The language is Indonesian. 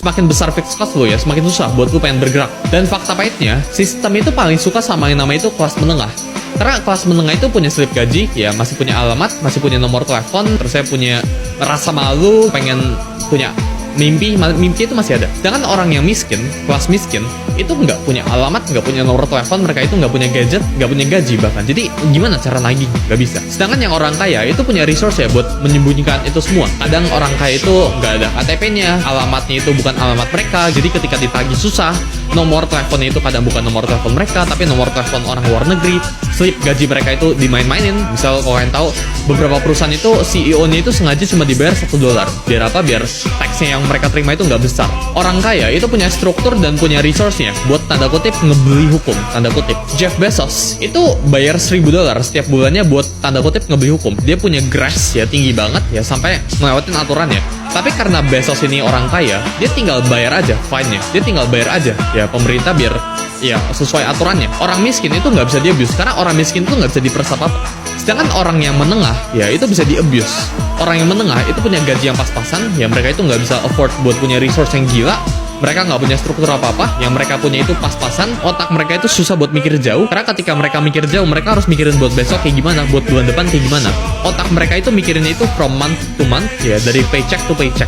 semakin besar fixed cost lo ya, semakin susah buat lo pengen bergerak. Dan fakta pahitnya, sistem itu paling suka sama yang namanya itu kelas menengah. Karena kelas menengah itu punya slip gaji, ya masih punya alamat, masih punya nomor telepon, terus saya punya rasa malu, pengen punya mimpi itu masih ada. Sedangkan orang yang miskin, kelas miskin, itu nggak punya alamat, nggak punya nomor telepon, mereka itu nggak punya gadget, nggak punya gaji bahkan. Jadi gimana cara nagih? Nggak bisa. Sedangkan yang orang kaya itu punya resource ya buat menyembunyikan itu semua. Kadang orang kaya itu nggak ada KTP-nya, alamatnya itu bukan alamat mereka, jadi ketika ditagih susah. Nomor teleponnya itu kadang bukan nomor telepon mereka, tapi nomor telepon orang luar negeri. Slip gaji mereka itu dimain-mainin. Misal kalau kalian tahu, beberapa perusahaan itu CEO-nya itu sengaja cuma dibayar $1. Biar apa? Biar tax-nya yang mereka terima itu nggak besar. Orang kaya itu punya struktur dan punya resource-nya buat tanda kutip ngebeli hukum, tanda kutip. Jeff Bezos itu bayar $1.000 setiap bulannya buat tanda kutip ngebeli hukum. Dia punya grace ya tinggi banget ya sampai ngelewatin aturannya. Tapi karena Bezos ini orang kaya, dia tinggal bayar aja fine-nya. Dia tinggal bayar aja ya pemerintah biar ya sesuai aturannya. Orang miskin itu nggak bisa di-abuse karena orang miskin itu nggak bisa diperas apa-apa. Sedangkan orang yang menengah ya itu bisa di-abuse. Orang yang menengah itu punya gaji yang pas-pasan, ya mereka itu nggak bisa afford buat punya resource yang gila. Mereka nggak punya struktur apa-apa, yang mereka punya itu pas-pasan. Otak mereka itu susah buat mikir jauh, karena ketika mereka mikir jauh, mereka harus mikirin buat besok kayak gimana, buat bulan depan kayak gimana. Otak mereka itu mikirinnya itu from month to month, ya dari paycheck to paycheck.